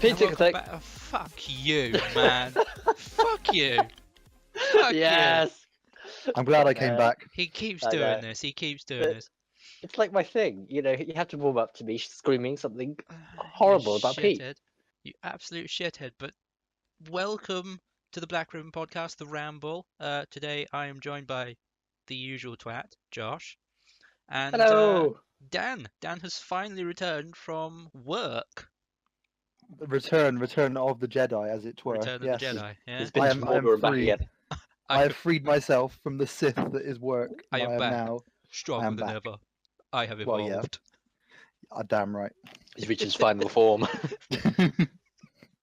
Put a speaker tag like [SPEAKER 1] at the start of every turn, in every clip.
[SPEAKER 1] Peter,
[SPEAKER 2] welcome back. Oh, fuck you, man. Fuck you. Fuck you.
[SPEAKER 1] yes.
[SPEAKER 3] I'm glad I came back.
[SPEAKER 2] He keeps
[SPEAKER 1] I
[SPEAKER 2] doing
[SPEAKER 1] know.
[SPEAKER 2] this. He keeps doing
[SPEAKER 1] But-
[SPEAKER 2] this.
[SPEAKER 1] It's like my thing, you know. You have to warm up to me screaming something
[SPEAKER 2] You
[SPEAKER 1] horrible about Pete.
[SPEAKER 2] shithead. You absolute shithead. But welcome to the Black Ribbon Podcast, the Ramble. Today I am joined by the usual twat, Josh, and
[SPEAKER 1] Hello.
[SPEAKER 2] Dan. Dan has finally returned from work.
[SPEAKER 3] Return of the Jedi, as it were.
[SPEAKER 2] Return of
[SPEAKER 3] yes.
[SPEAKER 2] the Jedi. Yeah.
[SPEAKER 1] He's been
[SPEAKER 3] I
[SPEAKER 1] to
[SPEAKER 3] am
[SPEAKER 1] Mordor and back
[SPEAKER 3] free.
[SPEAKER 1] again.
[SPEAKER 3] I have freed myself from the Sith that is work.
[SPEAKER 2] I am back.
[SPEAKER 3] now.
[SPEAKER 2] Stronger
[SPEAKER 3] am
[SPEAKER 2] than
[SPEAKER 3] back.
[SPEAKER 2] ever. I have
[SPEAKER 3] Well,
[SPEAKER 2] evolved.
[SPEAKER 3] yeah. Damn right.
[SPEAKER 1] He's reached his final form.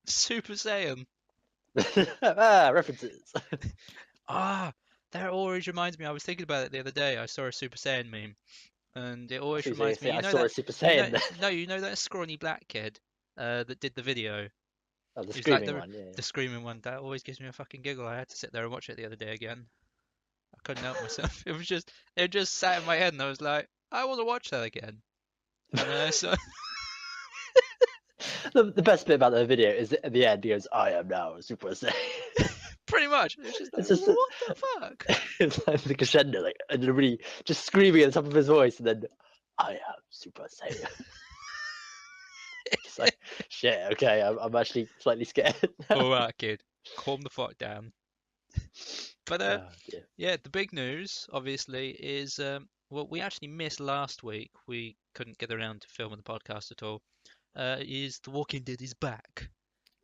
[SPEAKER 2] Super Saiyan.
[SPEAKER 1] References.
[SPEAKER 2] That always reminds me. I was thinking about it the other day. I saw a Super Saiyan meme, and it always
[SPEAKER 1] I
[SPEAKER 2] reminds me.
[SPEAKER 1] I
[SPEAKER 2] You know
[SPEAKER 1] saw
[SPEAKER 2] that,
[SPEAKER 1] a Super Saiyan.
[SPEAKER 2] you know that scrawny black kid that did the video,
[SPEAKER 1] Oh, the
[SPEAKER 2] He's like
[SPEAKER 1] screaming one. Yeah.
[SPEAKER 2] the screaming one. That always gives me a fucking giggle. I had to sit there and watch it the other day again. I couldn't help myself. It just sat in my head, and I was like, I want to watch that again. And so
[SPEAKER 1] The best bit about the video is at the end he goes, "I am now a Super Saiyan."
[SPEAKER 2] pretty much, it's just like,
[SPEAKER 1] It's just
[SPEAKER 2] what the fuck?
[SPEAKER 1] it's like the crescendo, like, and really just screaming at the top of his voice, and then I am Super Saiyan. It's like, shit. Okay, I'm actually slightly scared.
[SPEAKER 2] All right, kid, calm the fuck down. But
[SPEAKER 1] Oh, dear.
[SPEAKER 2] yeah, the big news, obviously, is what we actually missed last week. We couldn't get around to filming the podcast at all. Is The Walking Dead is back?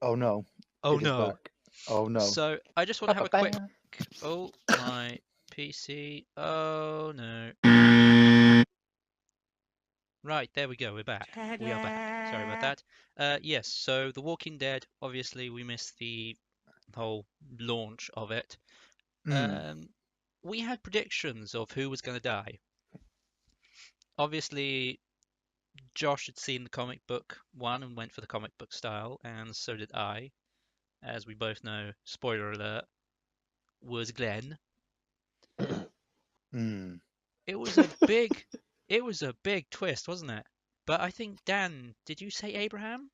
[SPEAKER 3] Oh no.
[SPEAKER 2] Oh
[SPEAKER 3] It is
[SPEAKER 2] no!
[SPEAKER 3] back. Oh no.
[SPEAKER 2] So I just want to have a quick.
[SPEAKER 1] Ba-ba-bam.
[SPEAKER 2] Oh my PC! Oh no! Right, there we go. We're back. We are back. Sorry about that. Yes. So The Walking Dead. Obviously, we missed the whole launch of it. We had predictions of who was going to die. Obviously, Josh had seen the comic book one and went for the comic book style, and so did I. As we both know, spoiler alert, was Glenn. It was a big twist, wasn't it? But I think, Dan, did you say Abraham?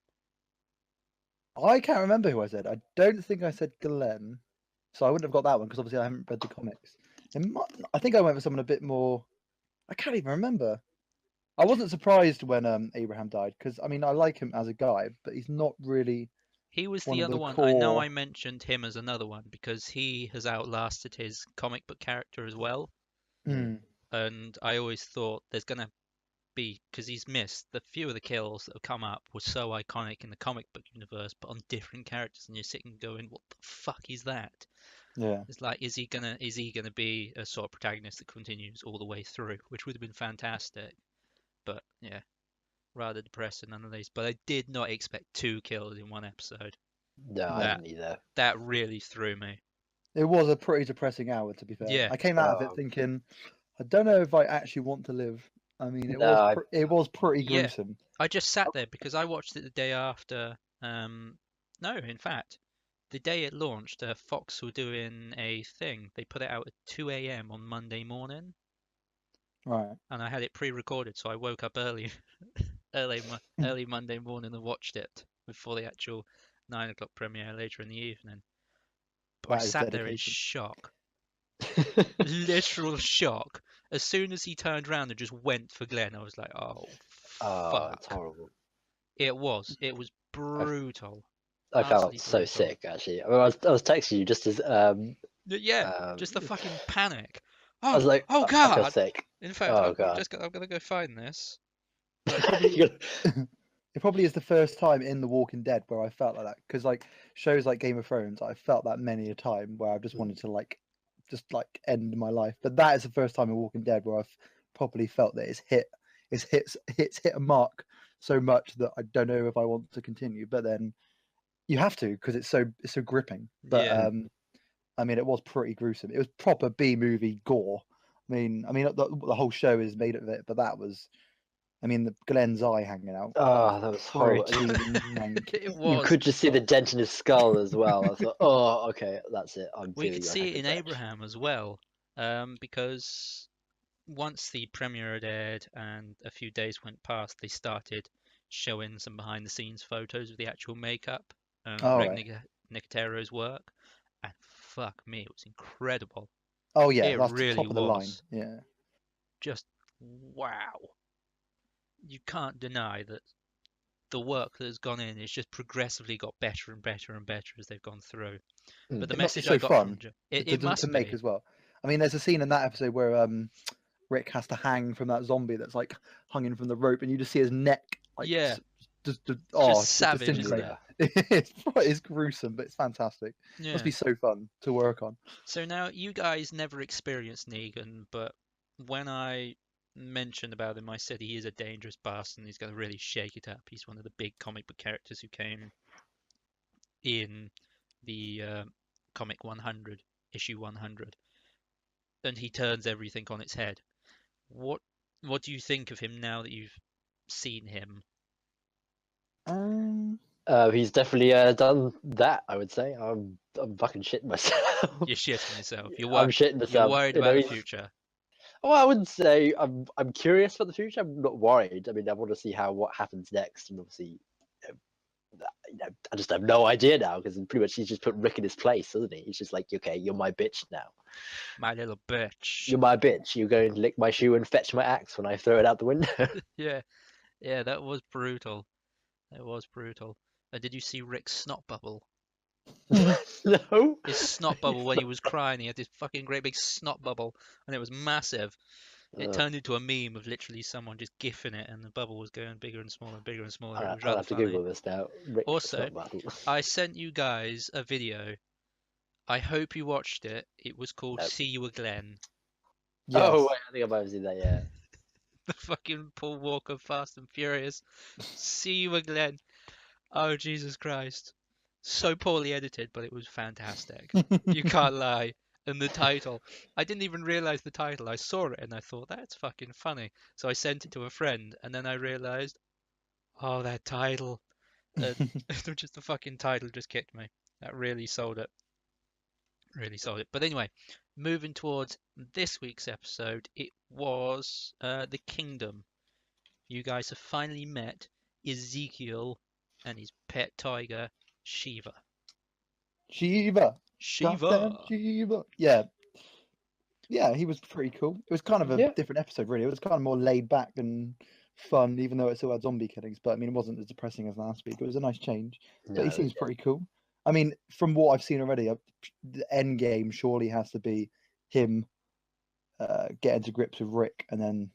[SPEAKER 3] I can't remember who I said. I don't think I said Glenn, so I wouldn't have got that one because obviously I haven't read the comics. I think I went for someone a bit more. I can't even remember. I wasn't surprised when Abraham died because I mean I like him as a guy, but he's not really.
[SPEAKER 2] He was
[SPEAKER 3] One
[SPEAKER 2] the
[SPEAKER 3] of
[SPEAKER 2] other
[SPEAKER 3] the
[SPEAKER 2] one. I know
[SPEAKER 3] core-
[SPEAKER 2] I mentioned him as another one because he has outlasted his comic book character as well. And I always thought there's going to be, because he's missed, the few of the kills that have come up were so iconic in the comic book universe, but on different characters, and you're sitting going, what the fuck is that?
[SPEAKER 3] Yeah.
[SPEAKER 2] It's like, is he gonna be a sort of protagonist that continues all the way through, which would have been fantastic. But yeah, rather depressing nonetheless. But I did not expect 2 kills in one episode.
[SPEAKER 1] No, I didn't either.
[SPEAKER 2] That really threw me.
[SPEAKER 3] It was a pretty depressing hour, to be fair.
[SPEAKER 2] Yeah.
[SPEAKER 3] I came out of it thinking, I don't know if I actually want to live. I mean, it was pretty
[SPEAKER 2] Yeah.
[SPEAKER 3] gruesome.
[SPEAKER 2] I just sat there because I watched it the day after. No, in fact, the day it launched, Fox were doing a thing. They put it out at 2 a.m. on Monday morning,
[SPEAKER 3] Right.
[SPEAKER 2] and I had it pre-recorded, so I woke up early, early Monday morning and watched it before the actual 9 o'clock premiere later in the evening. But I
[SPEAKER 3] That is
[SPEAKER 2] sat there in
[SPEAKER 3] dedication.
[SPEAKER 2] shock, literal shock. As soon as he turned around and just went for Glenn, I was like, "Oh,
[SPEAKER 1] Oh, it's
[SPEAKER 2] fuck!"
[SPEAKER 1] horrible.
[SPEAKER 2] It was brutal.
[SPEAKER 1] I felt
[SPEAKER 2] Absolutely
[SPEAKER 1] so
[SPEAKER 2] brutal.
[SPEAKER 1] sick actually. I was texting you just as
[SPEAKER 2] Yeah, just the fucking panic.
[SPEAKER 1] I was
[SPEAKER 2] Oh,
[SPEAKER 1] like,
[SPEAKER 2] oh
[SPEAKER 1] I feel
[SPEAKER 2] God!
[SPEAKER 1] sick.
[SPEAKER 2] In fact,
[SPEAKER 1] Oh,
[SPEAKER 2] I'm
[SPEAKER 1] God.
[SPEAKER 2] gonna go find this.
[SPEAKER 3] It probably is the first time in The Walking Dead where I felt like that because like shows like Game of Thrones, I felt that many a time where I just wanted to just end my life. But that is the first time in Walking Dead where I've properly felt that it's hit a mark so much that I don't know if I want to continue. But then you have to because it's so gripping. But
[SPEAKER 2] Yeah.
[SPEAKER 3] I mean, it was pretty gruesome. It was proper B movie gore. I mean, the whole show is made of it, but that was. I mean, the Glenn's eye hanging out.
[SPEAKER 1] Oh, that was horrible.
[SPEAKER 2] It
[SPEAKER 1] You
[SPEAKER 2] was.
[SPEAKER 1] could just see the dent in his skull as well. I thought, oh, okay, that's it.
[SPEAKER 2] We could see it in Abraham as well, because once the premiere had aired and a few days went past, they started showing some behind the scenes photos of the actual makeup and
[SPEAKER 3] Oh,
[SPEAKER 2] Greg
[SPEAKER 3] right.
[SPEAKER 2] Nicotero's work, and fuck me, it was incredible.
[SPEAKER 3] Oh yeah,
[SPEAKER 2] It
[SPEAKER 3] that's the
[SPEAKER 2] really
[SPEAKER 3] top of the line.
[SPEAKER 2] was.
[SPEAKER 3] Yeah.
[SPEAKER 2] Just wow. You can't deny that the work that has gone in has just progressively got better and better and better as they've gone through. But the
[SPEAKER 3] It must be
[SPEAKER 2] message
[SPEAKER 3] so
[SPEAKER 2] I got from
[SPEAKER 3] fun
[SPEAKER 2] it must
[SPEAKER 3] to make
[SPEAKER 2] be.
[SPEAKER 3] as well. I mean, there's a scene in that episode where Rick has to hang from that zombie that's like hung in from the rope, and you just see his neck like
[SPEAKER 2] Yeah.
[SPEAKER 3] just
[SPEAKER 2] Just savage, isn't
[SPEAKER 3] disintegrate.
[SPEAKER 2] it?
[SPEAKER 3] It's gruesome, but it's fantastic.
[SPEAKER 2] Yeah.
[SPEAKER 3] Must be so fun to work on.
[SPEAKER 2] So now you guys never experienced Negan, but when I mentioned about him, I said he is a dangerous bastard and he's going to really shake it up. He's one of the big comic book characters who came in the comic 100, issue 100, and he turns everything on its head. What do you think of him now that you've seen him?
[SPEAKER 1] He's definitely done that. I would say I'm fucking shitting myself.
[SPEAKER 2] You're shitting yourself.
[SPEAKER 1] I'm shitting myself.
[SPEAKER 2] You're worried
[SPEAKER 1] You know,
[SPEAKER 2] about the
[SPEAKER 1] he's-
[SPEAKER 2] future.
[SPEAKER 1] Well, I wouldn't say I'm curious about the future. I'm not worried. I mean, I want to see what happens next, and obviously, I just have no idea now because pretty much he's just put Rick in his place, doesn't he? He's just like, okay, you're my bitch now.
[SPEAKER 2] My little bitch.
[SPEAKER 1] You're my bitch. You're going to lick my shoe and fetch my axe when I throw it out the window.
[SPEAKER 2] Yeah, that was brutal. It was brutal. Did you see Rick's snot bubble?
[SPEAKER 1] No.
[SPEAKER 2] His snot bubble when he was crying, he had this fucking great big snot bubble, and it was massive. It turned into a meme of literally someone just gifting it, and the bubble was going bigger and smaller and bigger and smaller. It was
[SPEAKER 1] I'll
[SPEAKER 2] rather
[SPEAKER 1] have to
[SPEAKER 2] funny.
[SPEAKER 1] Google this now. Rick
[SPEAKER 2] Also,
[SPEAKER 1] snot bubble.
[SPEAKER 2] I sent you guys a video. I hope you watched it. It was called
[SPEAKER 1] Nope.
[SPEAKER 2] "See You Again."
[SPEAKER 3] Yes.
[SPEAKER 1] Oh, wait, I think I might have seen that. Yeah.
[SPEAKER 2] The fucking Paul Walker Fast and Furious. See You Again. Oh, Jesus Christ. So poorly edited, but it was fantastic. You can't lie. And the title, I didn't even realize the title. I saw it and I thought, that's fucking funny. So I sent it to a friend, and then I realized, oh, that title. Just the fucking title just kicked me. That really sold it. Really sold it. But anyway, moving towards this week's episode, it was the Kingdom. You guys have finally met Ezekiel and his pet tiger, Shiva.
[SPEAKER 3] Shiva.
[SPEAKER 2] Shiva.
[SPEAKER 3] Goddamn Shiva. Yeah. Yeah, he was pretty cool. It was kind of a different episode, really. It was kind of more laid back and fun, even though it still had zombie killings. But I mean, it wasn't as depressing as last week. It was a nice change. But he seems pretty cool. I mean, from what I've seen already, the end game surely has to be him getting to grips with Rick and then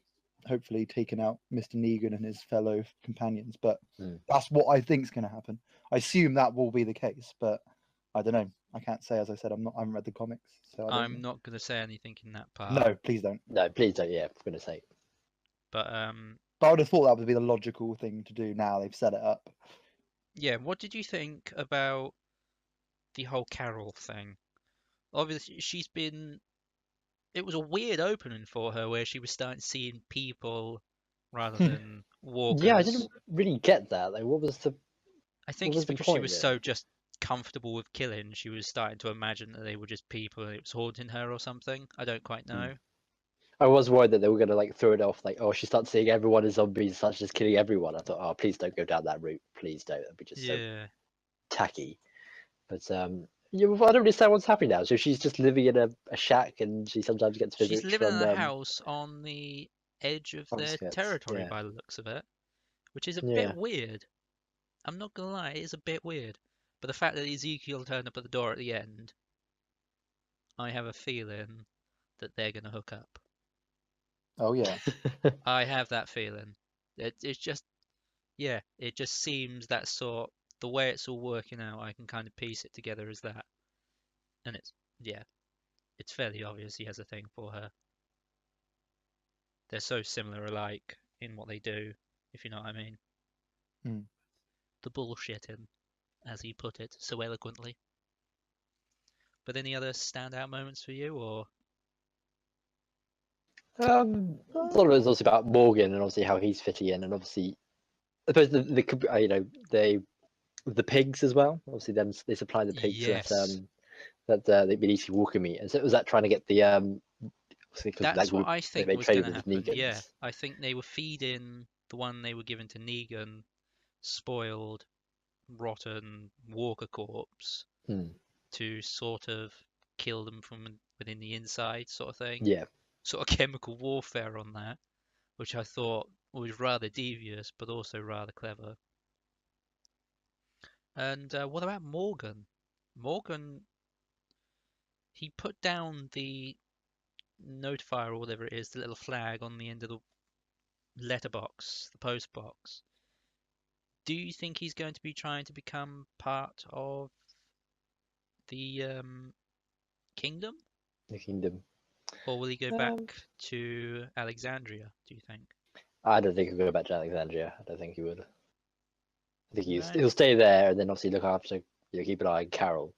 [SPEAKER 3] hopefully taking out Mr. Negan and his fellow companions. But that's what I think is going to happen. I assume that will be the case, but I don't know. I can't say, as I said, I haven't read the comics. So
[SPEAKER 2] I'm not going to say anything in that part.
[SPEAKER 3] No, please don't.
[SPEAKER 1] No, please don't. Yeah, I'm going to say.
[SPEAKER 2] But
[SPEAKER 3] I would have thought that would be the logical thing to do now. They've set it up.
[SPEAKER 2] Yeah, what did you think about the whole Carol thing? Obviously, it was a weird opening for her where she was starting seeing people rather than walkers.
[SPEAKER 1] Yeah, I didn't really get that. Like, what was the?
[SPEAKER 2] I think
[SPEAKER 1] what
[SPEAKER 2] it's
[SPEAKER 1] was the
[SPEAKER 2] because she
[SPEAKER 1] point
[SPEAKER 2] was
[SPEAKER 1] then?
[SPEAKER 2] so just comfortable with killing. She was starting to imagine that they were just people and it was haunting her or something. I don't quite know.
[SPEAKER 1] I was worried that they were going to like throw it off, like, oh, she starts seeing everyone as zombies, starts just killing everyone. I thought, oh, please don't go down that route. Please don't. That'd be just so tacky. But yeah, well, I don't understand what's happening now. So she's just living in a shack, and she sometimes gets visits
[SPEAKER 2] She's living
[SPEAKER 1] from
[SPEAKER 2] in a house on the edge of their
[SPEAKER 1] outskirts,
[SPEAKER 2] territory
[SPEAKER 1] yeah.
[SPEAKER 2] by the looks of it, which is a
[SPEAKER 1] Yeah.
[SPEAKER 2] bit weird. I'm not gonna lie, it is a bit weird. But the fact that Ezekiel turned up at the door at the end, I have a feeling that they're gonna hook up.
[SPEAKER 3] Oh yeah.
[SPEAKER 2] I have that feeling. It's just, yeah, it just seems that sort. The way it's all working out, I can kind of piece it together as that. And it's fairly obvious he has a thing for her. They're so similar alike in what they do, if you know what I mean. The bullshitting, as he put it so eloquently. But any other standout moments for you, or?
[SPEAKER 1] A lot of it was also about Morgan and obviously how he's fitting in, and obviously, I suppose the pigs as well. Obviously, they supply the pigs that they eat walker meat, and so it was that trying to get the
[SPEAKER 2] That's what I think was going to happen.
[SPEAKER 1] Negans.
[SPEAKER 2] Yeah, I think they were feeding the one they were given to Negan spoiled, rotten walker corpse to sort of kill them from within the inside, sort of thing.
[SPEAKER 1] Yeah.
[SPEAKER 2] Sort of chemical warfare on that, which I thought was rather devious, but also rather clever. And what about Morgan? Morgan, he put down the notifier or whatever it is, the little flag on the end of the letterbox, the post box. Do you think he's going to be trying to become part of the kingdom?
[SPEAKER 1] The kingdom.
[SPEAKER 2] Or will he go back to Alexandria, do you think?
[SPEAKER 1] I don't think he'll go back to Alexandria. I don't think he would. I think he'll stay there and then obviously look after, keep an eye on Carol,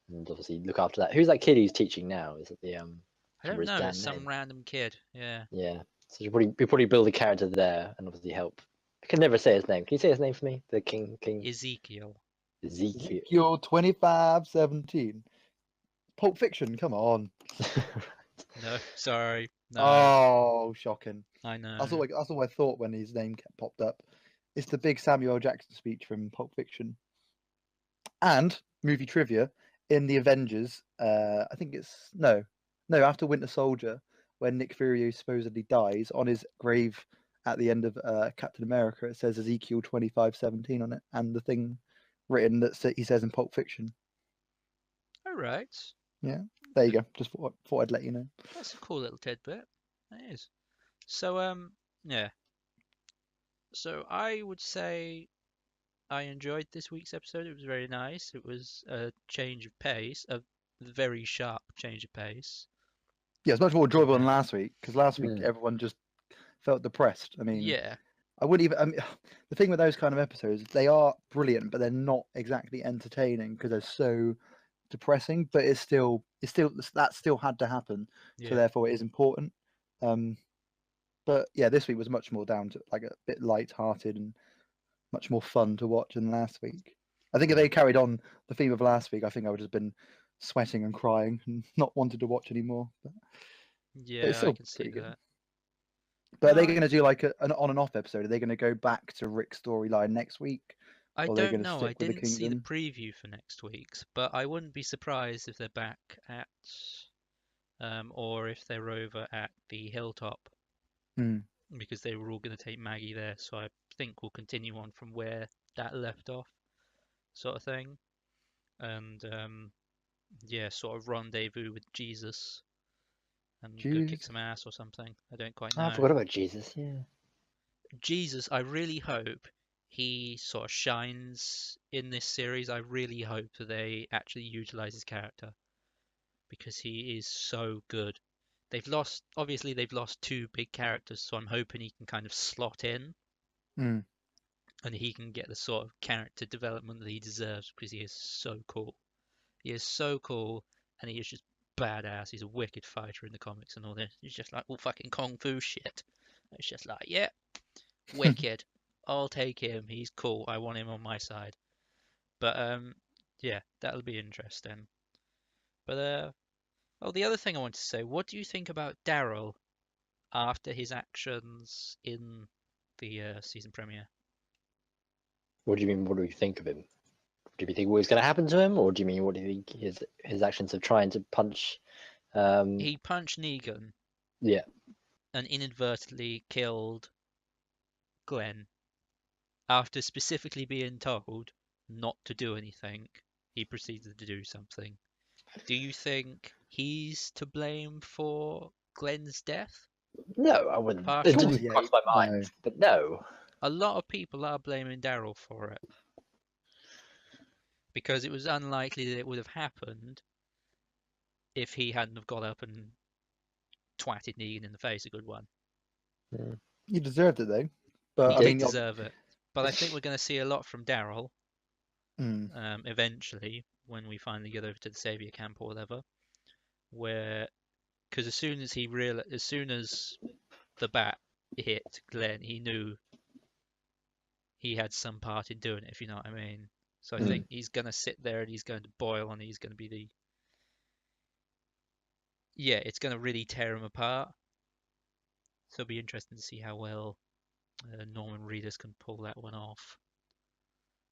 [SPEAKER 1] and obviously look after that. Who's that kid he's teaching now? Is it the
[SPEAKER 2] I don't know. It's some random kid. Yeah.
[SPEAKER 1] Yeah. So you probably build a character there and obviously help. I can never say his name. Can you say his name for me? The king.
[SPEAKER 2] Ezekiel.
[SPEAKER 3] Ezekiel 25:17. Pulp Fiction. Come on.
[SPEAKER 2] No, sorry. No.
[SPEAKER 3] Oh, shocking.
[SPEAKER 2] I know.
[SPEAKER 3] That's all I thought when his name popped up. It's the big Samuel L. Jackson speech from Pulp Fiction. And movie trivia, in the Avengers, I think it's after Winter Soldier, when Nick Fury supposedly dies, on his grave at the end of Captain America, it says Ezekiel 25:17 on it, and the thing written that he says in Pulp Fiction.
[SPEAKER 2] All right.
[SPEAKER 3] Yeah, there you go. Just thought I'd let you know.
[SPEAKER 2] That's a cool little tidbit. That is. So yeah. So I would say I enjoyed this week's episode. It was very nice. It was a change of pace, a very sharp change of pace.
[SPEAKER 3] Yeah, it's much more enjoyable than last week, because last week everyone just felt depressed. I mean,
[SPEAKER 2] yeah,
[SPEAKER 3] I wouldn't even. I mean, the thing with those kind of episodes, they are brilliant, but they're not exactly entertaining because they're so depressing. But that still had to happen, so therefore it is important. But yeah, this week was much more down to like a bit light-hearted and much more fun to watch than last week. I think if they carried on the theme of last week, I think I would have been sweating and crying and not wanted to watch anymore. But
[SPEAKER 2] yeah, I can see that.
[SPEAKER 3] But are they going to do like an on and off episode? Are they going to go back to Rick's storyline next week?
[SPEAKER 2] I don't know. I didn't see the preview for next week's, but I wouldn't be surprised if they're back at, or if they're over at the hilltop, because they were all going to take Maggie there. So I think we'll continue on from where that left off, sort of thing, and yeah, sort of rendezvous with Jesus and go kick some ass or something. I don't quite know.
[SPEAKER 1] I forgot about Jesus. Yeah.
[SPEAKER 2] Jesus, I really hope he sort of shines in this series. I really hope that they actually utilize his character, because he is so good. Obviously they've lost two big characters, so I'm hoping he can kind of slot in and he can get the sort of character development that he deserves, because he is so cool. He is so cool, and he is just badass. He's a wicked fighter in the comics and all this. He's just like all fucking kung fu shit. It's just like, yeah, wicked. I'll take him. He's cool. I want him on my side. But yeah, that'll be interesting. But the other thing I want to say, what do you think about Daryl after his actions in the season premiere?
[SPEAKER 1] What do you mean? What do we think of him? Do you think what was going to happen to him, or do you mean what do you think his actions of trying to punch?
[SPEAKER 2] He punched Negan.
[SPEAKER 1] Yeah.
[SPEAKER 2] And inadvertently killed Glenn. After specifically being told not to do anything, he proceeded to do something. Do you think he's to blame for Glenn's death?
[SPEAKER 1] No, I wouldn't. It didn't cross my mind, but no.
[SPEAKER 2] A lot of people are blaming Daryl for it, because it was unlikely that it would have happened if he hadn't have got up and twatted Negan in the face a good one.
[SPEAKER 3] He deserved it though. But
[SPEAKER 2] he did deserve it. But I think we're going to see a lot from Daryl eventually, when we finally get over to the Savior camp or whatever. Because as soon as the bat hit Glenn, he knew he had some part in doing it, if you know what I mean. So I think he's going to sit there and he's going to boil, and he's going to be it's going to really tear him apart. So it'll be interesting to see how well Norman Reedus can pull that one off.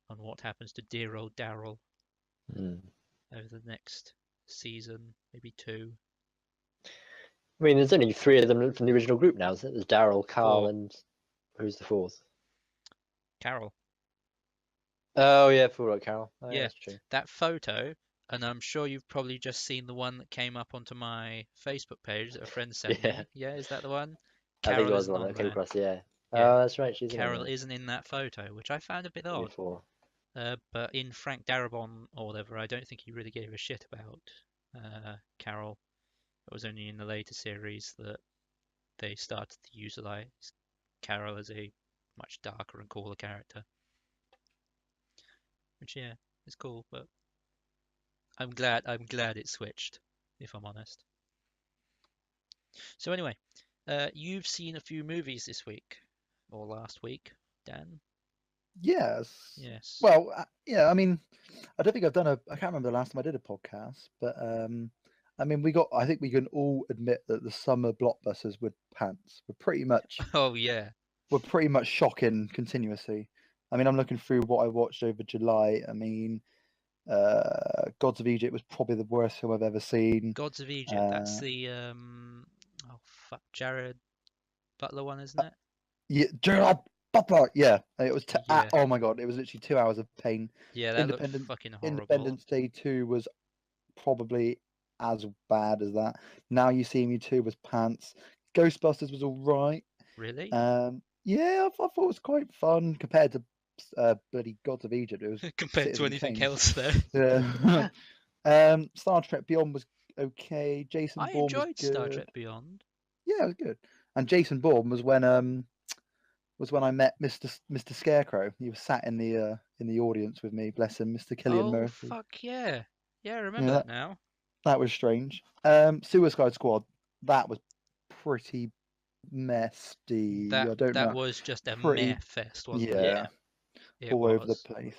[SPEAKER 2] on what happens to dear old Daryl
[SPEAKER 1] Mm.
[SPEAKER 2] over the next season, maybe 2.
[SPEAKER 1] I mean, there's only 3 of them from the original group now, isn't it? There's Daryl, Carl,
[SPEAKER 2] 4.
[SPEAKER 1] and who's the 4th?
[SPEAKER 2] Carol.
[SPEAKER 1] Oh yeah, full right, Carol. Oh, yeah,
[SPEAKER 2] Yeah,
[SPEAKER 1] that's true.
[SPEAKER 2] that photo, and I'm sure you've probably just seen the one that came up onto my Facebook page that a friend sent
[SPEAKER 1] Yeah,
[SPEAKER 2] me. Yeah, is that the one?
[SPEAKER 1] I think it
[SPEAKER 2] Carol
[SPEAKER 1] was the
[SPEAKER 2] isn't
[SPEAKER 1] one
[SPEAKER 2] on
[SPEAKER 1] that came
[SPEAKER 2] there.
[SPEAKER 1] across. Yeah.
[SPEAKER 2] Yeah,
[SPEAKER 1] Oh, that's right. She's on
[SPEAKER 2] Carol
[SPEAKER 1] there.
[SPEAKER 2] isn't in that photo, which I found a bit odd.
[SPEAKER 1] Before.
[SPEAKER 2] But in Frank Darabont or whatever, I don't think he really gave a shit about Carol. It was only in the later series that they started to utilize Carol as a much darker and cooler character. Which yeah, is cool, but I'm glad it switched, if I'm honest. So anyway, you've seen a few movies this week or last week, Dan?
[SPEAKER 3] Yes.
[SPEAKER 2] Yes.
[SPEAKER 3] Well, yeah. I mean, I don't think I've done I can't remember the last time I did a podcast, but I mean, I think we can all admit that the summer blockbusters with pants were pretty much.
[SPEAKER 2] Oh yeah.
[SPEAKER 3] Were pretty much shocking continuously. I mean, I'm looking through what I watched over July. I mean, Gods of Egypt was probably the worst film I've ever seen.
[SPEAKER 2] Gods of Egypt. That's the oh fuck, Jared Butler one, isn't it?
[SPEAKER 3] Yeah, Gerard Butler. Yeah, it was.
[SPEAKER 2] Yeah.
[SPEAKER 3] Oh my god, it was literally 2 hours of pain.
[SPEAKER 2] Yeah, that looked fucking horrible.
[SPEAKER 3] Independence Day 2 was probably as bad as that. Now You See Me 2 was pants. Ghostbusters was all right.
[SPEAKER 2] Really?
[SPEAKER 3] Yeah, I thought it was quite fun compared to bloody Gods of Egypt. It was
[SPEAKER 2] compared to anything else, though.
[SPEAKER 3] Yeah. Star Trek Beyond was okay. Jason
[SPEAKER 2] I
[SPEAKER 3] Bourne was
[SPEAKER 2] enjoyed
[SPEAKER 3] good.
[SPEAKER 2] Star Trek Beyond.
[SPEAKER 3] Yeah, it was good. And Jason Bourne was when I met Mr. Scarecrow. He was sat in the audience with me. Bless him, Mr. Killian Murphy.
[SPEAKER 2] Oh fuck yeah! Yeah, I remember that now.
[SPEAKER 3] That was strange. Suicide Squad. That was pretty messy. I don't know.
[SPEAKER 2] That was just a meh fest, wasn't it?
[SPEAKER 3] Yeah, all over the place.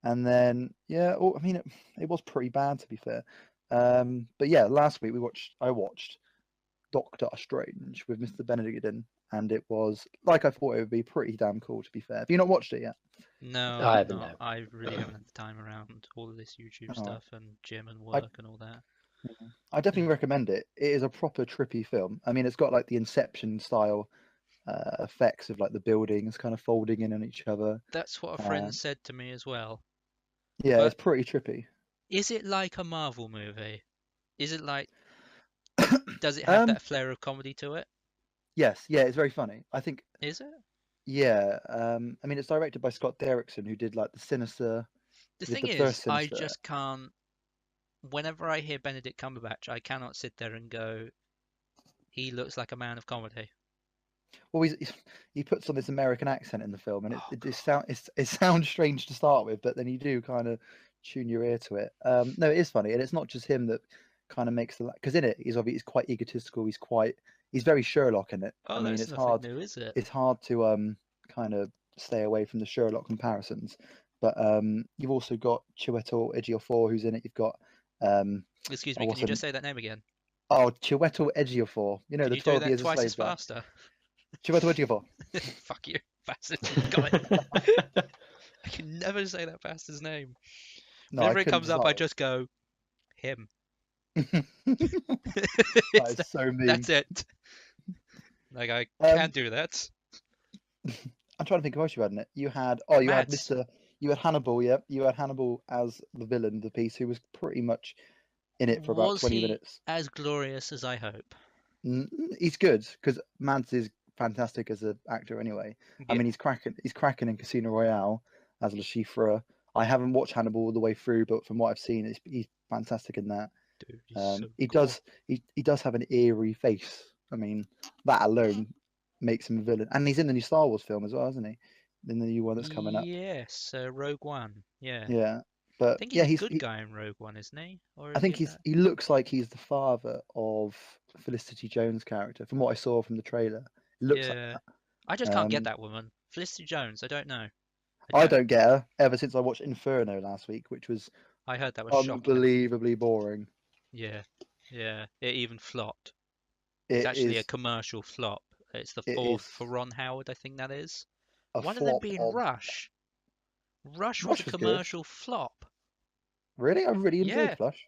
[SPEAKER 3] And then I mean it was pretty bad, to be fair. But yeah, last week I watched Doctor Strange with Mr. Benedict in, and it was like I thought it would be pretty damn cool, to be fair. Have you not watched it yet?
[SPEAKER 2] No,
[SPEAKER 1] I haven't.
[SPEAKER 2] I really haven't had the time around all of this YouTube stuff and gym and work and all that.
[SPEAKER 3] I definitely recommend it. It is a proper trippy film. I mean, it's got like the Inception style effects of like the buildings kind of folding in on each other.
[SPEAKER 2] That's what a friend said to me as well.
[SPEAKER 3] Yeah, but it's pretty trippy.
[SPEAKER 2] Is it like a Marvel movie? Is it like? Does it have that flair of comedy to it?
[SPEAKER 3] Yes, yeah, it's very funny. I think.
[SPEAKER 2] Is it?
[SPEAKER 3] Yeah, I mean, it's directed by Scott Derrickson, who did like the Sinister.
[SPEAKER 2] The thing is, I just can't. Whenever I hear Benedict Cumberbatch, I cannot sit there and go, he looks like a man of comedy.
[SPEAKER 3] Well, he puts on this American accent in the film, and it sounds strange to start with, but then you do kind of tune your ear to it. No, it is funny, and it's not just him that kind of makes because in it he's quite egotistical. He's very Sherlock in it.
[SPEAKER 2] Oh,
[SPEAKER 3] I mean,
[SPEAKER 2] it's hard. New, is it?
[SPEAKER 3] It's hard to kind of stay away from the Sherlock comparisons. But you've also got Chiwetel Ejiofor who's in it. You've got
[SPEAKER 2] excuse me, can you just say that name again?
[SPEAKER 3] Oh, Chiwetel Ejiofor. You know,
[SPEAKER 2] can
[SPEAKER 3] the 12 years
[SPEAKER 2] twice
[SPEAKER 3] as
[SPEAKER 2] as faster.
[SPEAKER 3] Chiwetel Ejiofor.
[SPEAKER 2] Fuck you, bastard. Got it. I can never say that bastard's name. No, whenever it comes up, I just go, him.
[SPEAKER 3] That is so mean.
[SPEAKER 2] That's it. Like, I can't do that.
[SPEAKER 3] I'm trying to think of what you had in it. You had you had Hannibal, yeah. You had Hannibal as the villain of the piece, who was pretty much in it for about 20 minutes.
[SPEAKER 2] As glorious as I hope?
[SPEAKER 3] He's good because Mads is fantastic as an actor anyway. Yeah. I mean, he's cracking in Casino Royale as Le Chiffre. I haven't watched Hannibal all the way through, but from what I've seen, he's fantastic in that.
[SPEAKER 2] Dude, so
[SPEAKER 3] he
[SPEAKER 2] cool.
[SPEAKER 3] does have an eerie face. I mean, that alone makes him a villain, and he's in the new Star Wars film as well, isn't he? In the new one that's coming up.
[SPEAKER 2] Yes, Rogue One. Yeah.
[SPEAKER 3] Yeah, but
[SPEAKER 2] I think he's a good guy in Rogue One, isn't he? Or
[SPEAKER 3] I think he looks like he's the father of Felicity Jones' character, from what I saw from the trailer. It looks like that.
[SPEAKER 2] I just can't get that woman, Felicity Jones. I don't know.
[SPEAKER 3] I don't get her ever since I watched Inferno last week, which was
[SPEAKER 2] I heard that was
[SPEAKER 3] unbelievably boring.
[SPEAKER 2] Yeah, it even flopped. It's actually a commercial flop. It's the fourth for Ron Howard, I think that is. One of them being Rush. Rush was
[SPEAKER 3] Rush
[SPEAKER 2] a
[SPEAKER 3] was good.
[SPEAKER 2] commercial flop.
[SPEAKER 3] Really? I really enjoyed
[SPEAKER 2] Yeah.
[SPEAKER 3] Flush.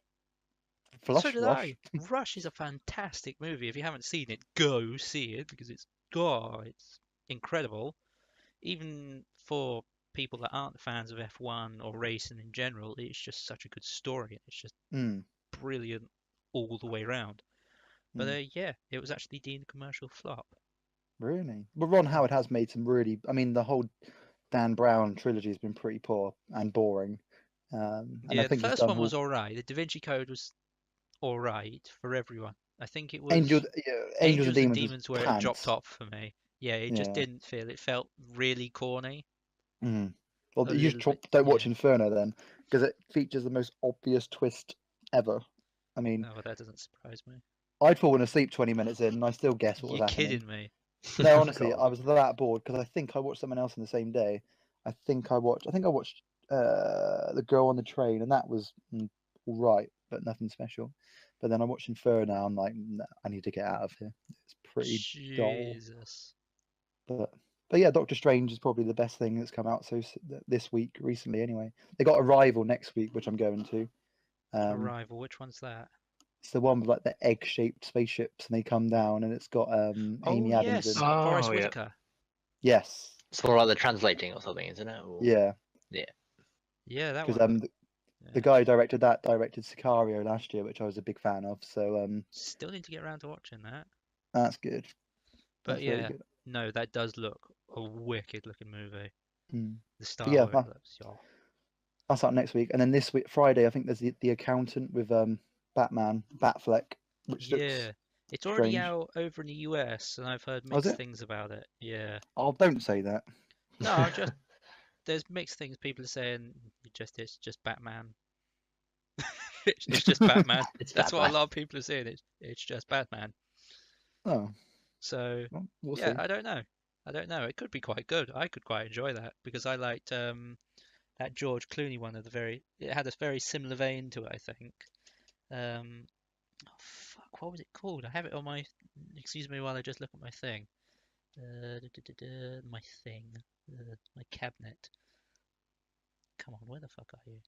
[SPEAKER 2] So did I. Rush is a fantastic movie. If you haven't seen it, go see it because it's incredible. Even for people that aren't fans of F1 or racing in general, it's just such a good story. It's just brilliant all the way around. But yeah, it was actually deemed a commercial flop.
[SPEAKER 3] Really? But Ron Howard has made some really. I mean, the whole Dan Brown trilogy has been pretty poor and boring. And
[SPEAKER 2] yeah,
[SPEAKER 3] I think
[SPEAKER 2] the
[SPEAKER 3] he's
[SPEAKER 2] first
[SPEAKER 3] done
[SPEAKER 2] one was all right. The Da Vinci Code was all right for everyone. I think it was
[SPEAKER 3] Angels and
[SPEAKER 2] Demons where it dropped off for me. Yeah, it just didn't feel. It felt really corny.
[SPEAKER 3] Well, you don't watch Inferno then, because it features the most obvious twist ever. I mean,
[SPEAKER 2] no, that doesn't surprise me.
[SPEAKER 3] I'd fallen asleep 20 minutes in, and I still guessed what was happening.
[SPEAKER 2] You're kidding me?
[SPEAKER 3] No, honestly, I was that bored because I think I watched someone else on the same day. I think I watched The Girl on the Train, and that was all right, but nothing special. But then I watched Inferno, and I'm like, nah, I need to get out of here. It's pretty dull. But yeah, Doctor Strange is probably the best thing that's come out this week recently. Anyway, they got Arrival next week, which I'm going to.
[SPEAKER 2] Arrival, which one's that?
[SPEAKER 3] It's the one with like the egg-shaped spaceships, and they come down, and it's got Amy Adams in.
[SPEAKER 2] Forrest Whitaker.
[SPEAKER 3] Yes.
[SPEAKER 1] It's more like the translating or something, isn't it? Or...
[SPEAKER 3] Yeah.
[SPEAKER 2] Yeah, that
[SPEAKER 3] because
[SPEAKER 2] one.
[SPEAKER 3] The guy who directed Sicario last year, which I was a big fan of. So
[SPEAKER 2] still need to get around to watching that.
[SPEAKER 3] That's good.
[SPEAKER 2] But that's yeah, good. No, that does look a wicked looking movie. The style of it looks,
[SPEAKER 3] that's out next week, and then this week, Friday, I think there's the Accountant with Batman, Batfleck, which looks
[SPEAKER 2] it's already out over in the US, and I've heard mixed things about it. Yeah.
[SPEAKER 3] Oh, don't say that.
[SPEAKER 2] No, there's mixed things. People are saying it's just Batman. it's just Batman. That's what a lot of people are saying. It's just Batman.
[SPEAKER 3] Oh.
[SPEAKER 2] So we'll see. I don't know. It could be quite good. I could quite enjoy that because I liked that George Clooney one it had a very similar vein to it, I think. What was it called? I have it on my. Excuse me while I just look at my thing. My thing. My cabinet. Come on, where the fuck are you?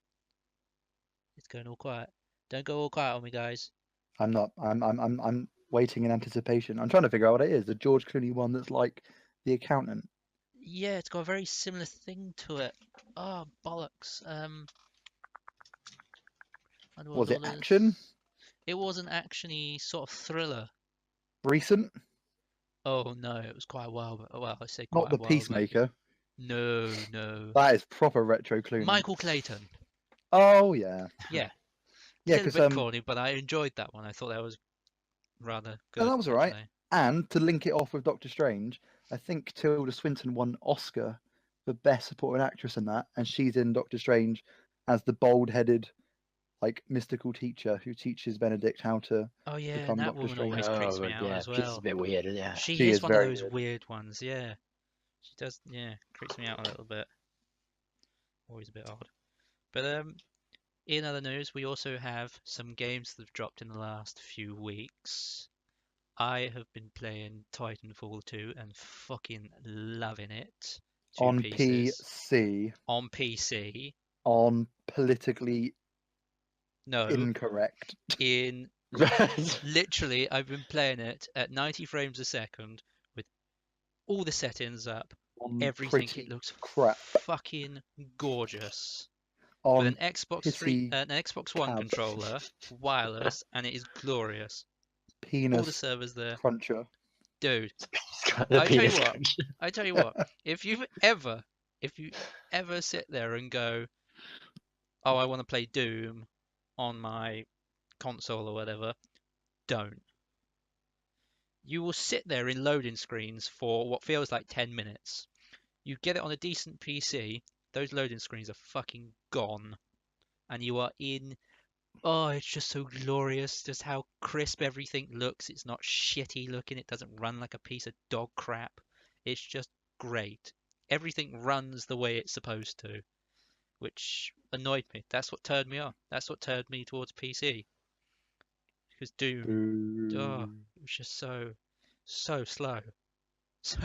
[SPEAKER 2] It's going all quiet. Don't go all quiet on me, guys.
[SPEAKER 3] I'm not. I'm waiting in anticipation. I'm trying to figure out what it is. The George Clooney one that's like The Accountant.
[SPEAKER 2] Yeah, it's got a very similar thing to it. Oh, bollocks.
[SPEAKER 3] Was it action?
[SPEAKER 2] It was an actiony sort of thriller.
[SPEAKER 3] Recent?
[SPEAKER 2] Oh no, it was quite a while. But well, I say
[SPEAKER 3] quite. Not the Peacemaker.
[SPEAKER 2] No.
[SPEAKER 3] That is proper retro Clooney.
[SPEAKER 2] Michael Clayton.
[SPEAKER 3] Oh yeah.
[SPEAKER 2] Yeah. Yeah, a bit corny, but I enjoyed that one. I thought that was rather good.
[SPEAKER 3] Oh, that was alright. And to link it off with Doctor Strange, I think Tilda Swinton won Oscar for Best Supporting Actress in that, and she's in Doctor Strange as the bald-headed, like mystical teacher who teaches Benedict how to become
[SPEAKER 2] that
[SPEAKER 3] Doctor
[SPEAKER 2] woman
[SPEAKER 3] Strange.
[SPEAKER 2] always creeps me out as well.
[SPEAKER 1] She's a bit weird, yeah.
[SPEAKER 2] She is one of those weird ones, yeah. She does, creeps me out a little bit. Always a bit odd. But in other news, we also have some games that have dropped in the last few weeks. I have been playing Titanfall 2 and fucking loving it.
[SPEAKER 3] On PC.
[SPEAKER 2] On PC.
[SPEAKER 3] On politically
[SPEAKER 2] no
[SPEAKER 3] incorrect.
[SPEAKER 2] Literally, I've been playing it at 90 frames a second with all the settings up. Everything. It looks fucking gorgeous. With an Xbox One controller, wireless, and it is glorious.
[SPEAKER 3] Penis
[SPEAKER 2] all the servers there.
[SPEAKER 3] Cruncher.
[SPEAKER 2] Dude, I tell you what, if you ever sit there and go, oh, I want to play Doom on my console or whatever, don't. You will sit there in loading screens for what feels like 10 minutes. You get it on a decent PC, those loading screens are fucking gone. And you are in... Oh, it's just so glorious, just how crisp everything looks. It's not shitty looking. It doesn't run like a piece of dog crap. It's just great. Everything runs the way it's supposed to, which annoyed me. That's what turned me off. That's what turned me towards PC. Because Doom, it was just so slow. So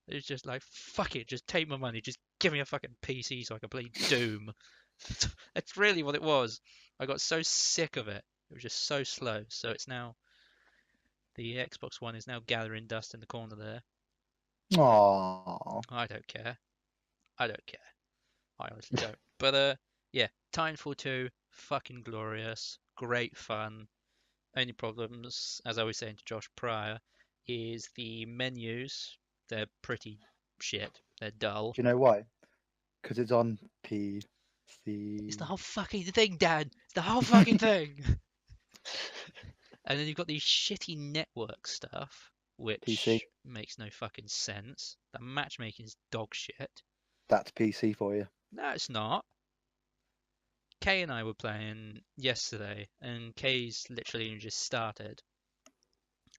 [SPEAKER 2] it's just like, fuck it, just take my money, just give me a fucking PC so I can play Doom. That's really what it was. I got so sick of it. It was just so slow. So it's now the Xbox One is now gathering dust in the corner there.
[SPEAKER 3] Aww.
[SPEAKER 2] I don't care. I don't care. I honestly don't. But yeah, Titanfall 2, fucking glorious, great fun. Only problems, as I was saying to Josh prior, is the menus. They're pretty shit. They're dull.
[SPEAKER 3] Do you know why? Because it's on PC.
[SPEAKER 2] It's the whole fucking thing, Dan. It's the whole fucking thing. And then you've got these shitty network stuff, which
[SPEAKER 3] PC.
[SPEAKER 2] makes no fucking sense. The matchmaking is dog shit.
[SPEAKER 3] That's PC for you.
[SPEAKER 2] No, it's not. Kay and I were playing yesterday, and Kay's literally just started.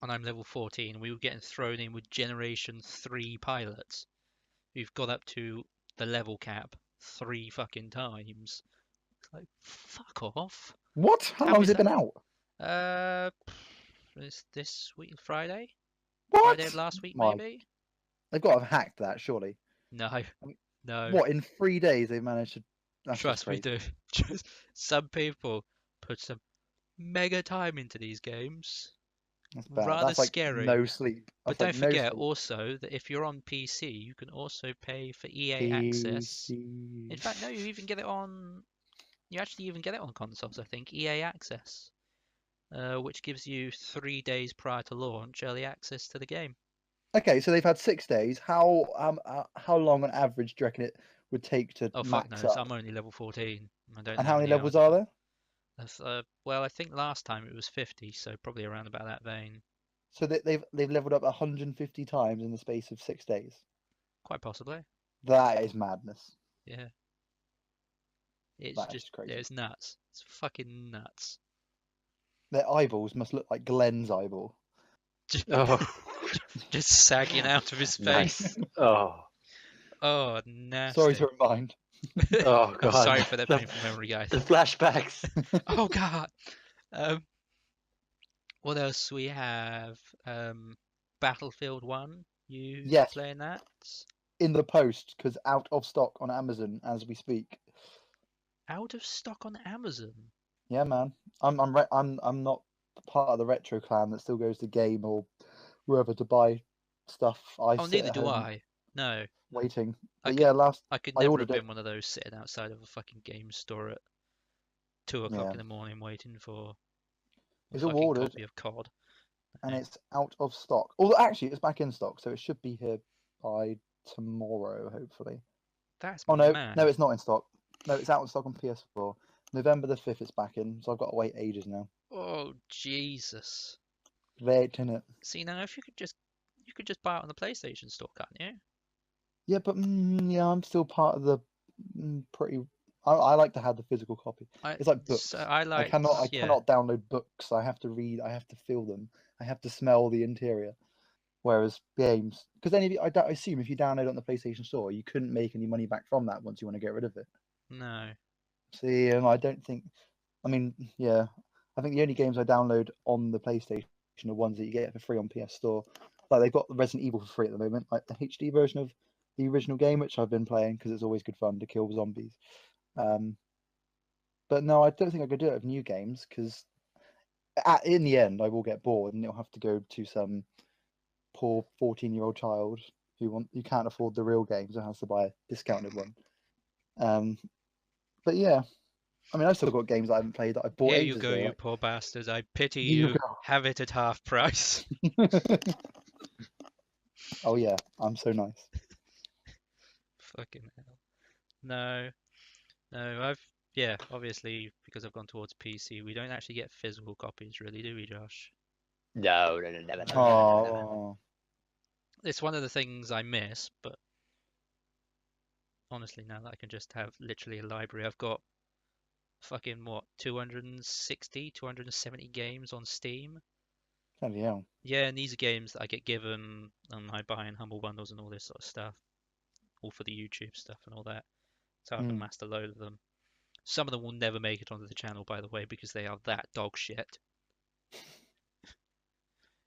[SPEAKER 2] And I'm level 14. We were getting thrown in with Generation 3 pilots. We've got up to the level cap 3 fucking times. It's like, fuck off.
[SPEAKER 3] What? How long has it been out?
[SPEAKER 2] Is this week Friday?
[SPEAKER 3] What?
[SPEAKER 2] Friday of last week, maybe?
[SPEAKER 3] They've got to have hacked that, surely.
[SPEAKER 2] No, no.
[SPEAKER 3] What, in 3 days they've managed to...
[SPEAKER 2] Trust me, do. Just some people put some mega time into these games.
[SPEAKER 3] That's bad.
[SPEAKER 2] Rather
[SPEAKER 3] That's like
[SPEAKER 2] scary.
[SPEAKER 3] no sleep.
[SPEAKER 2] But don't forget also that if you're on PC, you can also pay for EA Access. In fact, no, you even get it on. You actually even get it on consoles, I think. EA Access, which gives you 3 days prior to launch early access to the game.
[SPEAKER 3] Okay, so they've had 6 days. How long on average do you reckon it would take to
[SPEAKER 2] fuck
[SPEAKER 3] max
[SPEAKER 2] knows.
[SPEAKER 3] up?
[SPEAKER 2] I'm only level 14. I don't
[SPEAKER 3] And
[SPEAKER 2] know
[SPEAKER 3] how many
[SPEAKER 2] the
[SPEAKER 3] levels
[SPEAKER 2] hours.
[SPEAKER 3] are there?
[SPEAKER 2] That's, well, I think last time it was 50, so probably around about that vein.
[SPEAKER 3] So they've leveled up 150 times in the space of 6 days.
[SPEAKER 2] Quite possibly.
[SPEAKER 3] That is madness.
[SPEAKER 2] Yeah. It's
[SPEAKER 3] That
[SPEAKER 2] just
[SPEAKER 3] is crazy.
[SPEAKER 2] It's nuts. It's fucking nuts.
[SPEAKER 3] Their eyeballs must look like Glenn's eyeball.
[SPEAKER 2] Just sagging out of his face. Oh, nasty.
[SPEAKER 3] Sorry to remind.
[SPEAKER 1] Oh god.
[SPEAKER 2] I'm sorry for that painful memory, guys.
[SPEAKER 1] The flashbacks.
[SPEAKER 2] Oh god. What else we have? Battlefield 1. You playing that?
[SPEAKER 3] In the post, because out of stock on Amazon as we speak.
[SPEAKER 2] Out of stock on Amazon?
[SPEAKER 3] Yeah, man. I'm not part of the retro clan that still goes to Game or wherever to buy stuff.
[SPEAKER 2] Neither do I. No.
[SPEAKER 3] Waiting. But
[SPEAKER 2] I could never have been one of those sitting outside of a fucking game store at 2 o'clock in the morning waiting for a fucking copy of COD.
[SPEAKER 3] And it's out of stock. Although actually it's back in stock, so it should be here by tomorrow, hopefully.
[SPEAKER 2] That's
[SPEAKER 3] mad. No, it's not in stock. No, it's out of stock on PS4. November the 5th it's back in, so I've got to wait ages now.
[SPEAKER 2] Oh Jesus.
[SPEAKER 3] Late, innit?
[SPEAKER 2] See, now if you could just buy it on the PlayStation store, can't you?
[SPEAKER 3] Yeah, but I'm still part of the pretty. I like to have the physical copy. It's like books.
[SPEAKER 2] So I
[SPEAKER 3] cannot download books. I have to read. I have to feel them. I have to smell the interior. Whereas games, because then I assume if you download it on the PlayStation Store, you couldn't make any money back from that once you want to get rid of it.
[SPEAKER 2] No.
[SPEAKER 3] See, I don't think. I mean, yeah, I think the only games I download on the PlayStation are ones that you get for free on PS Store. Like they've got Resident Evil for free at the moment, like the HD version of the original game, which I've been playing because it's always good fun to kill zombies. But no, I don't think I could do it with new games because in the end I will get bored and it'll have to go to some poor 14-year-old child who can't afford the real games and has to buy a discounted one. But yeah, I mean I've still got games that I haven't played that I bought.
[SPEAKER 2] Here you go, you poor bastards! I pity you. Have it at half price.
[SPEAKER 3] Oh yeah, I'm so nice.
[SPEAKER 2] Fucking hell. No, obviously because I've gone towards PC, we don't actually get physical copies, really, do we, Josh?
[SPEAKER 1] No, never.
[SPEAKER 2] It's one of the things I miss, but honestly, now that I can just have literally a library, I've got fucking 260, 270 games on Steam.
[SPEAKER 3] Bloody hell.
[SPEAKER 2] Yeah, and these are games that I get given and I buy in Humble Bundles and all this sort of stuff. All for the YouTube stuff and all that. So I have amassed a load of them. Some of them will never make it onto the channel, by the way, because they are that dog shit.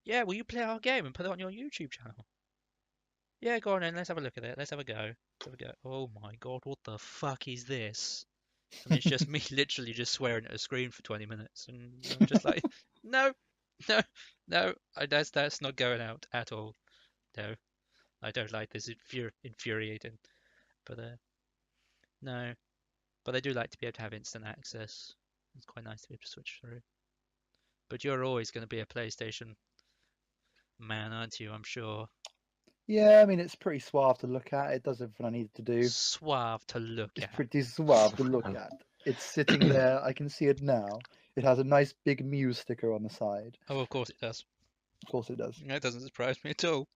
[SPEAKER 2] Yeah, will you play our game and put it on your YouTube channel? Yeah, go on then. Let's have a look at it. Let's have a go. Let's have a go. Oh my god, what the fuck is this? And it's just me literally just swearing at a screen for 20 minutes, and I'm just like, no, no, no. That's not going out at all. No, I don't like this. It's infuriating. But no. But I do like to be able to have instant access. It's quite nice to be able to switch through. But you're always going to be a PlayStation man, aren't you? I'm sure.
[SPEAKER 3] Yeah, I mean, it's pretty suave to look at. It does everything I need it to do.
[SPEAKER 2] Suave to look at.
[SPEAKER 3] It's pretty suave to look at. It's sitting there. I can see it now. It has a nice big Muse sticker on the side.
[SPEAKER 2] Oh, of course it does.
[SPEAKER 3] Of course it does.
[SPEAKER 2] That doesn't surprise me at all.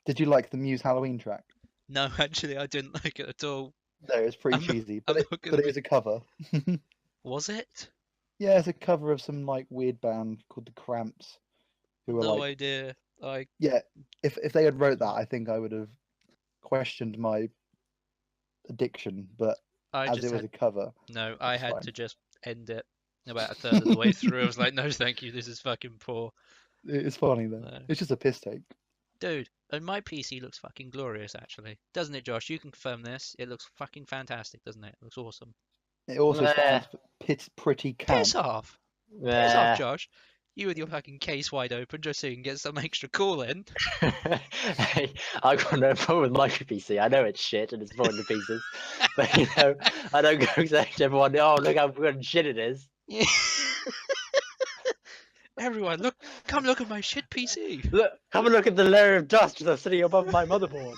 [SPEAKER 3] Did you like the Muse Halloween track?
[SPEAKER 2] No, actually, I didn't like it at all.
[SPEAKER 3] No, it's pretty cheesy, but it is a cover.
[SPEAKER 2] Was it?
[SPEAKER 3] Yeah, it's a cover of some like weird band called the Cramps. Who were
[SPEAKER 2] No idea.
[SPEAKER 3] Yeah, if they had wrote that, I think I would have questioned my addiction. But as it was a cover,
[SPEAKER 2] no, I had to just end it about a third of the way through. I was like, no, thank you. This is fucking poor.
[SPEAKER 3] It's funny though. No. It's just a piss take.
[SPEAKER 2] Dude, and my PC looks fucking glorious, actually. Doesn't it, Josh? You can confirm this. It looks fucking fantastic, doesn't it? It looks awesome.
[SPEAKER 3] It also sounds pretty camp.
[SPEAKER 2] Piss off. Piss off, Josh. You with your fucking case wide open just so you can get some extra call in.
[SPEAKER 1] Hey, I've got no problem with my PC. I know it's shit and it's falling to pieces. But, you know, I don't go say to everyone, oh, look how good and shit it is.
[SPEAKER 2] Yeah. Everyone, come look at my shit PC.
[SPEAKER 1] Look, come and look at the layer of dust that's sitting above my motherboard.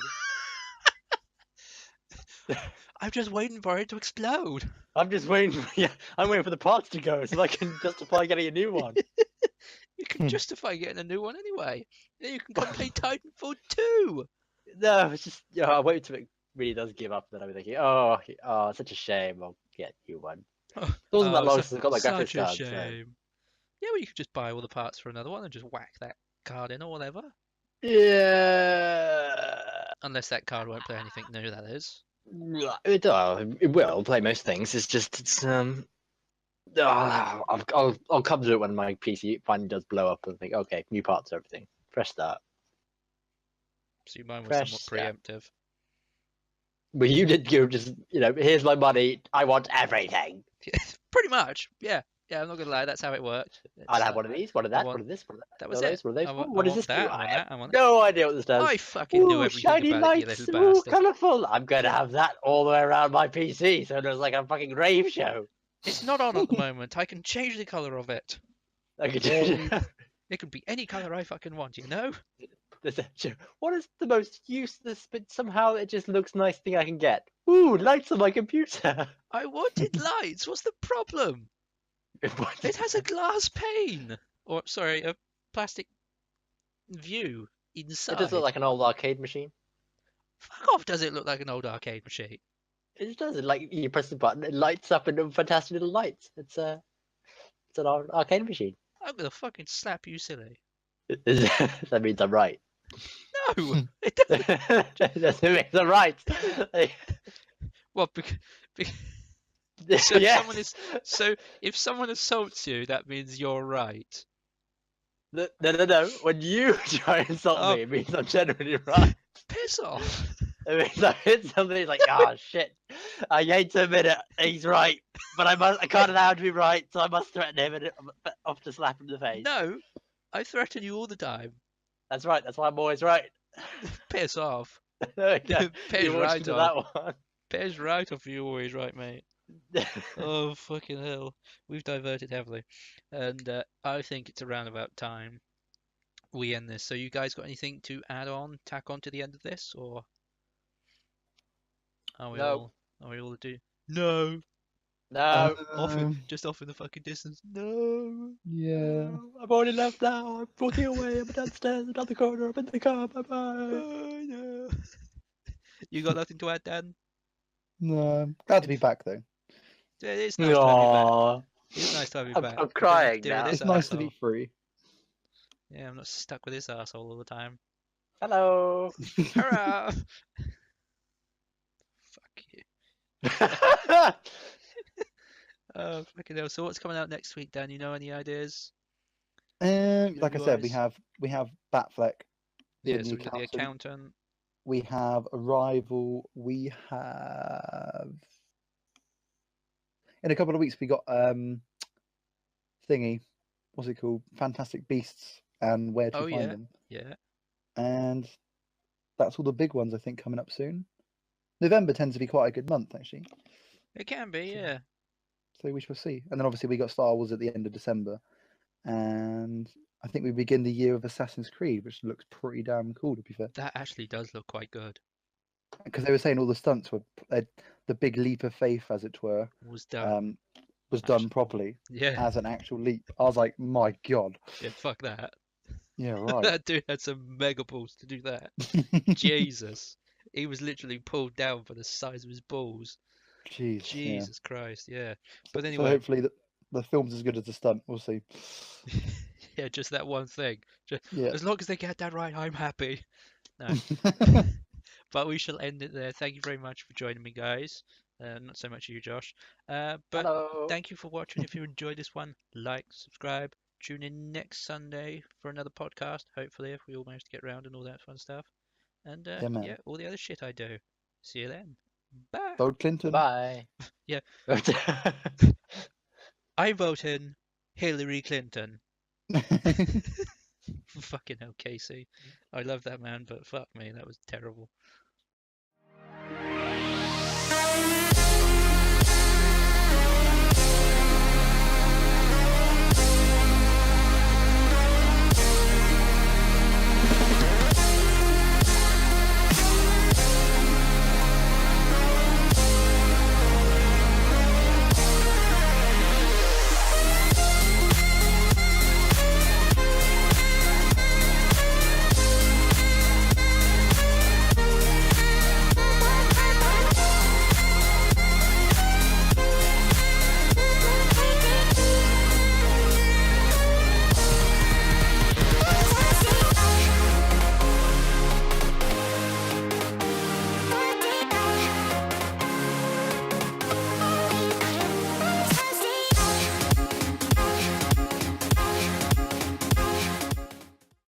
[SPEAKER 2] I'm just waiting for it to explode.
[SPEAKER 1] I'm just waiting. I'm waiting for the parts to go so I can justify getting a new one.
[SPEAKER 2] You can justify getting a new one anyway. Then you can come play Titanfall 2.
[SPEAKER 1] No, it's just I wait until it really does give up. Then I'm thinking, oh, such a shame. I'll get you one. It wasn't that long since I got my graphics card.
[SPEAKER 2] Such a shame. So. Yeah, well, you could just buy all the parts for another one and just whack that card in or whatever.
[SPEAKER 1] Yeah.
[SPEAKER 2] Unless that card won't play anything new, that is.
[SPEAKER 1] It will play most things. It's I'll come to it when my PC finally does blow up and think, okay, new parts, everything, fresh start.
[SPEAKER 2] So mine was somewhat preemptive.
[SPEAKER 1] But you did go just here's my money. I want everything.
[SPEAKER 2] Pretty much, yeah. Yeah, I'm not gonna lie, that's how it worked.
[SPEAKER 1] I'll have one of these, one of that, one of this, one of that.
[SPEAKER 2] That was it.
[SPEAKER 1] What is this?
[SPEAKER 2] I
[SPEAKER 1] have no idea what this does.
[SPEAKER 2] I fucking knew everything
[SPEAKER 1] shiny
[SPEAKER 2] about
[SPEAKER 1] lights,
[SPEAKER 2] it, you little bastard.
[SPEAKER 1] Colourful. I'm going to have that all the way around my PC, so there's like a fucking rave show.
[SPEAKER 2] It's not on at the moment. I can change the colour of it.
[SPEAKER 1] I can change it.
[SPEAKER 2] It can be any colour I fucking want, you know?
[SPEAKER 1] What is the most useless, but somehow it just looks nice thing I can get? Ooh, lights on my computer.
[SPEAKER 2] I wanted lights. What's the problem? It has a glass pane. Or, sorry, a plastic view inside.
[SPEAKER 1] It does look like an old arcade machine.
[SPEAKER 2] Fuck off, does it look like an old arcade machine?
[SPEAKER 1] It does. Like, you press the button, it lights up in fantastic little lights. It's an arcade machine.
[SPEAKER 2] I'm gonna fucking slap you silly.
[SPEAKER 1] That means I'm right.
[SPEAKER 2] No, it doesn't.
[SPEAKER 1] That means I'm right.
[SPEAKER 2] Well, so, yes. If someone assaults you, that means you're right.
[SPEAKER 1] No. When you try and insult me, it means I'm genuinely right.
[SPEAKER 2] Piss off.
[SPEAKER 1] It means I hit something like, oh shit. I hate to admit it, he's right, but I can't allow him to be right, so I must threaten him and off to slap him in the face.
[SPEAKER 2] No, I threaten you all the time.
[SPEAKER 1] That's right. That's why I'm always right.
[SPEAKER 2] Piss off.
[SPEAKER 1] Piss right off. That one.
[SPEAKER 2] Piss right off. You're always right, mate. Oh fucking hell, we've diverted heavily, and I think it's around about time we end this. So you guys got anything to tack on to the end of this, or are we all do? No. Just off in the fucking distance. No.
[SPEAKER 3] Yeah.
[SPEAKER 1] I've already left now. I'm walking away. I'm downstairs, another corner. I'm in the car. Bye bye.
[SPEAKER 2] Oh, no. You got nothing to add, Dan?
[SPEAKER 3] No. Glad to be back though.
[SPEAKER 2] It's nice to have you back. It's nice to have you back.
[SPEAKER 1] I'm crying now.
[SPEAKER 3] It's nice to be free.
[SPEAKER 2] Yeah, I'm not stuck with this asshole all the time.
[SPEAKER 1] Hello.
[SPEAKER 2] Hurrah! Fuck you. Oh, fucking hell. So what's coming out next week, Dan? You know any ideas?
[SPEAKER 3] Like I said, we have Batfleck.
[SPEAKER 2] Yeah, so we got the accountant.
[SPEAKER 3] We have Arrival. We have in a couple of weeks we got thingy. What's it called? Fantastic Beasts and Where to Find Them.
[SPEAKER 2] Yeah.
[SPEAKER 3] And that's all the big ones I think coming up soon. November tends to be quite a good month actually.
[SPEAKER 2] It can be, yeah.
[SPEAKER 3] So we shall see. And then obviously we got Star Wars at the end of December, and I think we begin the year of Assassin's Creed, which looks pretty damn cool to be fair.
[SPEAKER 2] That actually does look quite good.
[SPEAKER 3] Because they were saying all the stunts were the big leap of faith, as it were,
[SPEAKER 2] was done.
[SPEAKER 3] Was done properly.
[SPEAKER 2] Yeah.
[SPEAKER 3] As an actual leap. I was like, my god.
[SPEAKER 2] Yeah, fuck that.
[SPEAKER 3] Yeah, right.
[SPEAKER 2] That dude had some mega balls to do that. Jesus. He was literally pulled down for the size of his balls.
[SPEAKER 3] Jeez,
[SPEAKER 2] Jesus Christ, yeah. But anyway.
[SPEAKER 3] So hopefully the film's as good as the stunt. We'll see.
[SPEAKER 2] Yeah, just that one thing.
[SPEAKER 3] Yeah.
[SPEAKER 2] As long as they get that right, I'm happy. No. But we shall end it there. Thank you very much for joining me, guys. Not so much you, Josh. But
[SPEAKER 1] Hello.
[SPEAKER 2] Thank you for watching. If you enjoyed this one, like, subscribe. Tune in next Sunday for another podcast. Hopefully, if we all manage to get around and all that fun stuff. And yeah, all the other shit I do. See you then. Bye.
[SPEAKER 3] Vote Clinton.
[SPEAKER 1] Bye.
[SPEAKER 2] Yeah. I vote in Hillary Clinton. Fucking hell, Casey. I love that man, but fuck me, that was terrible.